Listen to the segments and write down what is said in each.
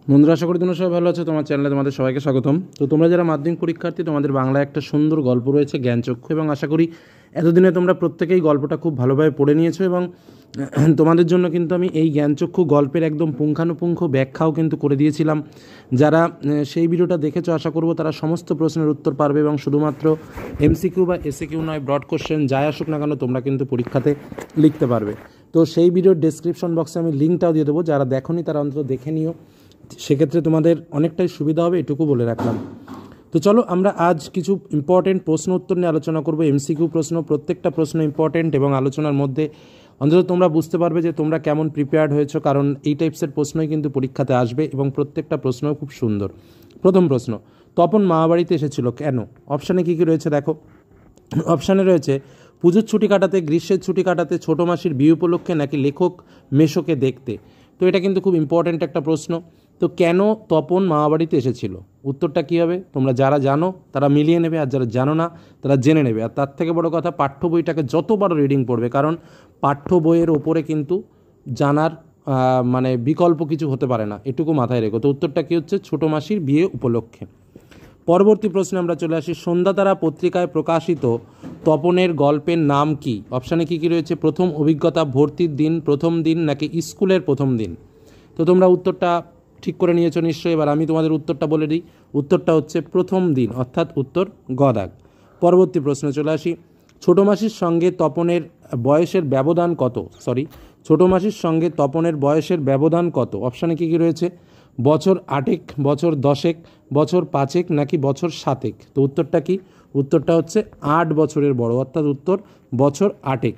বন্ধুরা, আশা করি তোমরা সবাই ভালো আছো। তোমার চ্যানেলে তোমাদের সবাইকে স্বাগতম। তো তোমরা যারা মাধ্যমিক পরীক্ষার্থী, তোমাদের বাংলায় একটা সুন্দর গল্প রয়েছে জ্ঞানচক্ষু, এবং আশা করি এতদিনে তোমরা প্রত্যেকেই গল্পটা খুব ভালোভাবে পড়ে নিয়েছো। এবং তোমাদের জন্য কিন্তু আমি এই জ্ঞানচক্ষু গল্পের একদম পুঙ্খানুপুঙ্খ ব্যাখ্যাও কিন্তু করে দিয়েছিলাম। যারা সেই ভিডিওটা দেখেছো, আশা করব তারা সমস্ত প্রশ্নের উত্তর পারবে, এবং শুধুমাত্র এমসিকিউ বা এসএকিউ নয়, ব্রড কোশ্চেন যাই আসুক না কেন তোমরা কিন্তু পরীক্ষাতে লিখতে পারবে। তো সেই ভিডিওর ডেসক্রিপশন বক্সে আমি লিঙ্কটাও দিয়ে দেবো, যারা দেখোনি তারা অন্তত দেখে নিও, সেক্ষেত্রে তোমাদের অনেকটাই সুবিধা হবে, এটুকু বলে রাখলাম। তো চলো আমরা আজ কিছু ইম্পর্টেন্ট প্রশ্ন উত্তর নিয়ে আলোচনা করব। এমসিকিউ প্রশ্ন, প্রত্যেকটা প্রশ্ন ইম্পর্টেন্ট, এবং আলোচনার মধ্যে অন্তত তোমরা বুঝতে পারবে যে তোমরা কেমন প্রিপেয়ার্ড হয়েছো, কারণ এই টাইপসের প্রশ্নই কিন্তু পরীক্ষাতে আসবে, এবং প্রত্যেকটা প্রশ্নও খুব সুন্দর। প্রথম প্রশ্ন, তপন মামাবাড়িতে এসেছিল কেন? অপশানে কী কী রয়েছে দেখো। অপশানে রয়েছে পুজোর ছুটি কাটাতে, গ্রীষ্মের ছুটি কাটাতে, ছোটো মাসির বিয়ে উপলক্ষে, নাকি লেখক মেশোকে দেখতে। তো এটা কিন্তু খুব ইম্পর্ট্যান্ট একটা প্রশ্ন। তো কেন তপন মামাবাড়িতে এসেছিল, উত্তরটা কী হবে? তোমরা যারা জানো তারা মিলিয়ে নেবে, আর যারা জানো না তারা জেনে নেবে। আর তার থেকে বড় কথা, পাঠ্য বইটাকে যতবার রিডিং পড়বে, কারণ পাঠ্য বইয়ের ওপরে কিন্তু জানার মানে বিকল্প কিছু হতে পারে না, এটুকু মাথায় রেখো। তো উত্তরটা কী হচ্ছে? ছোটো মাসির বিয়ে উপলক্ষে। পরবর্তী প্রশ্নে আমরা চলে আসি, সন্ধ্যাতারা পত্রিকায় প্রকাশিত তপনের গল্পের নাম কি? অপশানে কী কী রয়েছে? প্রথম অভিজ্ঞতা, ভর্তির দিন, প্রথম দিন, নাকি স্কুলের প্রথম দিন। তো তোমরা উত্তরটা ঠিক করে নিয়েছো নিশ্চয়ই। এবার আমি তোমাদের উত্তরটা বলে দিই। উত্তরটা হচ্ছে প্রথম দিন, অর্থাৎ উত্তর গ দাগ। পরবর্তী প্রশ্নে চলে আসি, ছোটো মাসির সঙ্গে তপনের বয়সের ব্যবধান কত? ছোটো মাসির সঙ্গে তপনের বয়সের ব্যবধান কত? অপশানে কী কী রয়েছে? বছর 8, বছর 10, বছর 5, নাকি বছর 7। তো উত্তরটা কি? উত্তরটা হচ্ছে 8 বছরের বড়, অর্থাৎ উত্তর বছর 8।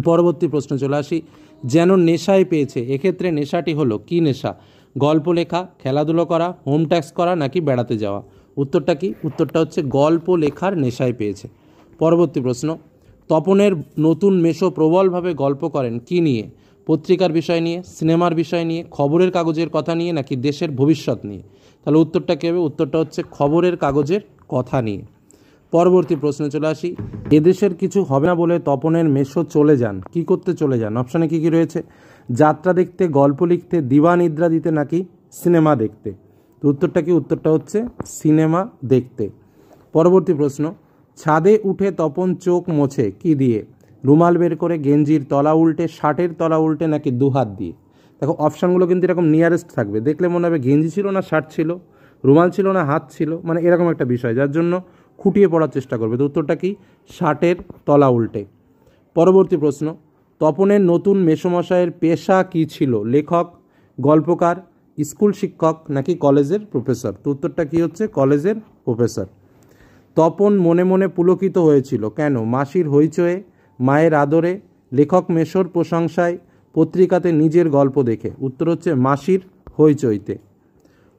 পরবর্তী প্রশ্ন চলে আসি, যেন নেশায় পেয়েছে, এক্ষেত্রে নেশাটি হলো কি নেশা? গল্প লেখা, খেলাধুলো করা, হোম ট্যাক্স করা, নাকি বেড়াতে যাওয়া। উত্তরটা কি? উত্তরটা হচ্ছে গল্প লেখার নেশায় পেয়েছে। পরবর্তী প্রশ্ন, তপনের নতুন মেশো প্রবলভাবে গল্প করেন কি নিয়ে? পত্রিকার বিষয় নিয়ে, সিনেমার বিষয় নিয়ে, খবরের কাগজের কথা নিয়ে, নাকি দেশের ভবিষ্যৎ নিয়ে। তাহলে উত্তরটা কী হবে? উত্তরটা হচ্ছে খবরের কাগজের কথা নিয়ে। পরবর্তী প্রশ্নে চলে আসি, এদেশের কিছু হবে না বলে তপনের মেশো চলে যান, কি করতে চলে যান? অপশানে কী কী রয়েছে? যাত্রা দেখতে, গল্প লিখতে, দিবানিদ্রা দিতে, নাকি সিনেমা দেখতে। তো উত্তরটা কি? উত্তরটা হচ্ছে সিনেমা দেখতে। পরবর্তী প্রশ্ন, ছাদে উঠে তপন চোখ মোছে কি দিয়ে? রুমাল বের করে, গেঞ্জির তলা উল্টে, শার্টের তলা উল্টে, নাকি দুহাত দিয়ে। দেখো অপশানগুলো কিন্তু এরকম নিয়ারেস্ট থাকবে, দেখলে মনে হবে গেঞ্জি ছিল না শার্ট ছিল, রুমাল ছিল না হাত ছিল, মানে এরকম একটা বিষয়, যার জন্য খুঁটিয়ে পড়ার চেষ্টা করবে। তো উত্তরটা কি? শার্টের তলা উল্টে। পরবর্তী প্রশ্ন, তপনের নতুন মেসোমশাইয়ের পেশা কি ছিল? লেখক, গল্পকার, স্কুল শিক্ষক, নাকি কলেজের প্রফেসর। তো উত্তরটা কি হচ্ছে? কলেজের প্রফেসর। তপন মনে মনে পুলকিত হয়েছিল কেন? মাসির হইচয়ে, মায়ের আদরে, লেখক মেশোর প্রশংসায়, পত্রিকাতে নিজের গল্প দেখে। উত্তর হচ্ছে মাসির হইচইতে।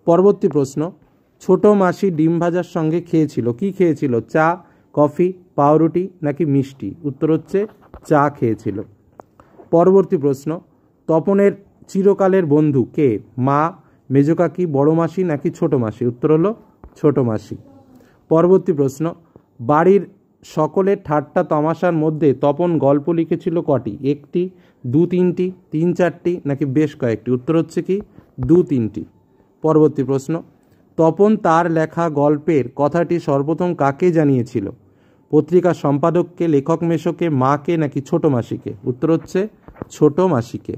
পরবর্তী প্রশ্ন, ছোট মাসি ডিম ভাজার সঙ্গে খেয়েছিল কি? খেয়েছিল চা, কফি, পাউরুটি, নাকি মিষ্টি। উত্তর হচ্ছে চা খেয়েছিল। পরবর্তী প্রশ্ন, তপনের চিরকালের বন্ধু কে? মা, মেজো কাকি, বড় মাসি, নাকি ছোট মাসি। উত্তর হলো ছোট মাসি। পরবর্তী প্রশ্ন, বাড়ির সকলের ঠাট্টা তামাশার মধ্যে তপন গল্প লিখেছিল কটি? 1টি, 2-3টি, 3-4টি, নাকি বেশ কয়েকটি। উত্তর হচ্ছে কি? 2-3টি। পরবর্তী প্রশ্ন, তপন তার লেখা গল্পের কথাটি সর্বপ্রথম কাকে জানিয়েছিল? পত্রিকার সম্পাদককে, লেখক মেশোকে, মাকে, নাকি ছোট মাসিকে। উত্তর হচ্ছে ছোট মাসিকে।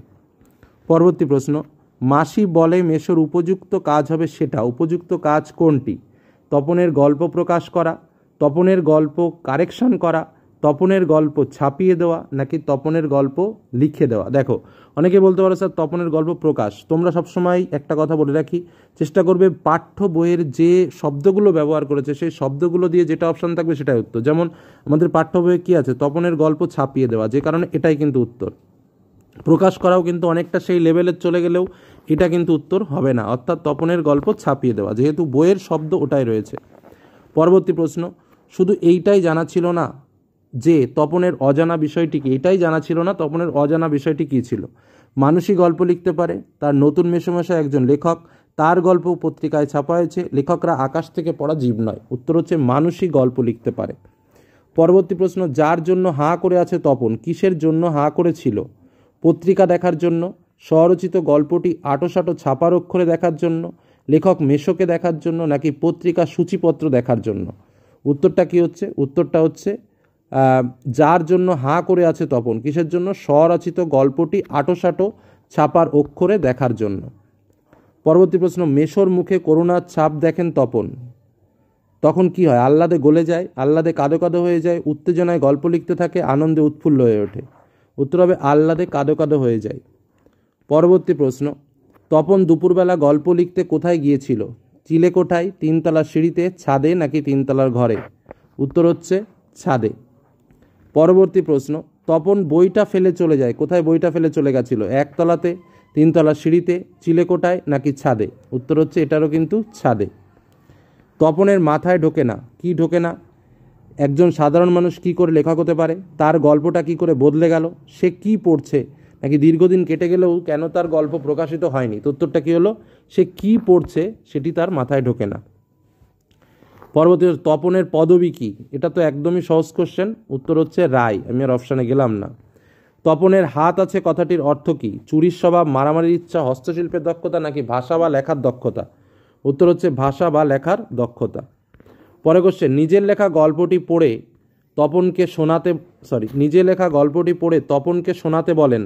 পরবর্তী প্রশ্ন, মাসি বলে মেশোর উপযুক্ত কাজ হবে সেটা, উপযুক্ত কাজ কোনটি? তপনের গল্প প্রকাশ করা, তপনের গল্প কারেকশন করা, তপনের গল্প ছাপিয়ে দেওয়া, নাকি তপনের গল্প লিখে দেওয়া। দেখো অনেকে বলতে পারো স্যার তপনের গল্প প্রকাশ। তোমরা সবসময় একটা কথা বলে রাখি, চেষ্টা করবে পাঠ্য বইয়ের যে শব্দগুলো ব্যবহার করেছে সেই শব্দগুলো দিয়ে যেটা অপশান থাকবে সেটাই উত্তর। যেমন আমাদের পাঠ্য বইয়ে কী আছে? তপনের গল্প ছাপিয়ে দেওয়া, যে কারণে এটাই কিন্তু উত্তর। প্রকাশ করাও কিন্তু অনেকটা সেই লেভেলের চলে গেলেও এটা কিন্তু উত্তর হবে না, অর্থাৎ তপনের গল্প ছাপিয়ে দেওয়া, যেহেতু বইয়ের শব্দ ওটাই রয়েছে। পরবর্তী প্রশ্ন, শুধু এইটাই জানা ছিল না যে তপনের অজানা বিষয়টি কি? এটাই জানা ছিল না, তপনের অজানা বিষয়টি কী ছিল? মানুষই গল্প লিখতে পারে, তার নতুন মেসোমশাই একজন লেখক, তার গল্প পত্রিকায় ছাপা হয়েছে, লেখকরা আকাশ থেকে পড়া জীব নয়। উত্তর হচ্ছে মানুষই গল্প লিখতে পারে। পরবর্তী প্রশ্ন, যার জন্য হাঁ করে আছে তপন কিসের জন্য হাঁ করেছিল? পত্রিকা দেখার জন্য, স্বরচিত গল্পটি আঁটোসাঁটো ছাপার অক্ষরে দেখার জন্য, লেখক মেশোকে দেখার জন্য, নাকি পত্রিকা সূচিপত্র দেখার জন্য? উত্তরটা কি হচ্ছে? উত্তরটা হচ্ছে যার জন্য হাঁ করে আছে তপন। কিসের জন্য? স্বরচিত গল্পটি আঁটোসাঁটো ছাপার অক্ষরে দেখার জন্য। পরবর্তী প্রশ্ন, মেশোর মুখে করুণার ছাপ দেখেন তপন, তখন কি হয়? আহ্লাদে গলে যায়, আহ্লাদে কাঁদো কাঁদো হয়ে যায়, উত্তেজনায় গল্প লিখতে থাকে, আনন্দে উৎফুল্ল হয়ে ওঠে? উত্তর হবে আহ্লাদে কাঁদো কাঁদো হয়ে যায়। পরবর্তী প্রশ্ন, তপন দুপুরবেলা গল্প লিখতে কোথায় গিয়েছিল? চিলেকোঠায়, তিনতলার সিঁড়িতে, ছাদে, নাকি তিনতলার ঘরে? উত্তর হচ্ছে ছাদে। পরবর্তী প্রশ্ন, তপন বইটা ফেলে চলে যায়, কোথায় বইটা ফেলে চলে গেছিল? একতলাতে, তিনতলার সিঁড়িতে, চিলেকোঠায়, নাকি ছাদে? উত্তর হচ্ছে এটারও কিন্তু ছাদে। তপনের মাথায় ঢোকে না, কি ঢোকে না? একজন সাধারণ মানুষ কি করে লেখক হতে পারে? তার গল্পটা কি করে বদলে গেল? সে কি পড়ছে? নাকি দীর্ঘদিন কেটে গেলেও কেন তার গল্প প্রকাশিত হয়নি? তো উত্তরটা কি হলো? সে কি পড়ছে সেটি তার মাথায় ঢোকে না। পরবর্তী, তপনের পদবী কি? এটা তো একদমই সহজ কোশ্চেন, উত্তর হচ্ছে রায়। আমি আর অপশানে গেলাম না। তপনের হাত আছে কথাটির অর্থ কি? চুরির স্বভাব, মারামারির ইচ্ছা, হস্তশিল্পের দক্ষতা, নাকি ভাষা বা লেখার দক্ষতা? উত্তর হচ্ছে ভাষা বা লেখার দক্ষতা। পরে কোশ্চেন, নিজের লেখা গল্পটি পড়ে তপনকে শোনাতে বলেন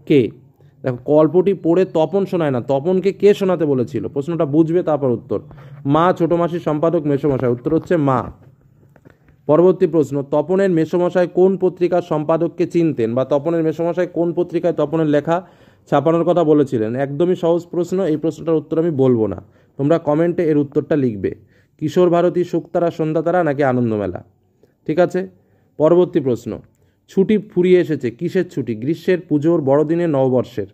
কে? দেখো, গল্পটি পড়ে তপন শোনায় না, তপনকে কে শোনাতে বলেছিল? প্রশ্নটা বুঝবে তারপর উত্তর। মা, ছোট মাসি, সম্পাদক, মেসোমশাই? উত্তর হচ্ছে মা। পরবর্তী প্রশ্ন, তপনের মেসোমশাই কোন পত্রিকার সম্পাদককে চিনতেন, বা তপনের মেসোমশাই কোন পত্রিকায় তপনের লেখা ছাপানোর কথা বলেছিলেন? একদমই সহজ প্রশ্ন, এই প্রশ্নটার উত্তর আমি বলবো না, তোমরা কমেন্টে এর উত্তরটা লিখবে। কিশোর ভারতী, শুকতারা, সন্ধ্যাতারা, নাকি আনন্দমেলা? ঠিক আছে। পরবর্তী প্রশ্ন, ছুটি ফুরিয়ে এসেছে, কিসের ছুটি? গ্রীষ্মের, পুজোর, বড়দিনের, নববর্ষের?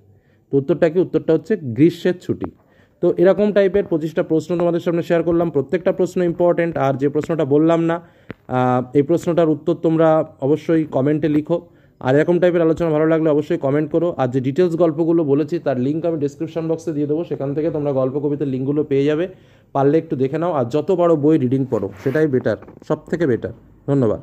তো উত্তরটা কি? উত্তরটা হচ্ছে গ্রীষ্মের ছুটি। তো এরকম টাইপের 25টা প্রশ্ন তোমাদের সামনে শেয়ার করলাম, প্রত্যেকটা প্রশ্ন ইম্পর্টেন্ট। আর যে প্রশ্নটা বললাম না, এই প্রশ্নটার উত্তর তোমরা অবশ্যই কমেন্টে লিখো। আর এরকম টাইপের আলোচনা ভালো লাগলে অবশ্যই কমেন্ট করো। আর যে ডিটেলস গল্পগুলো বলেছি তার লিঙ্ক আমি ডিসক্রিপশন বক্সে দিয়ে দেবো, সেখান থেকে তোমরা গল্প কবিতার লিঙ্কগুলো পেয়ে যাবে, পারলে একটু দেখে নাও। আর যত বড় বই রিডিং পড়ো, সেটাই বেটার, সব থেকে বেটার। ধন্যবাদ।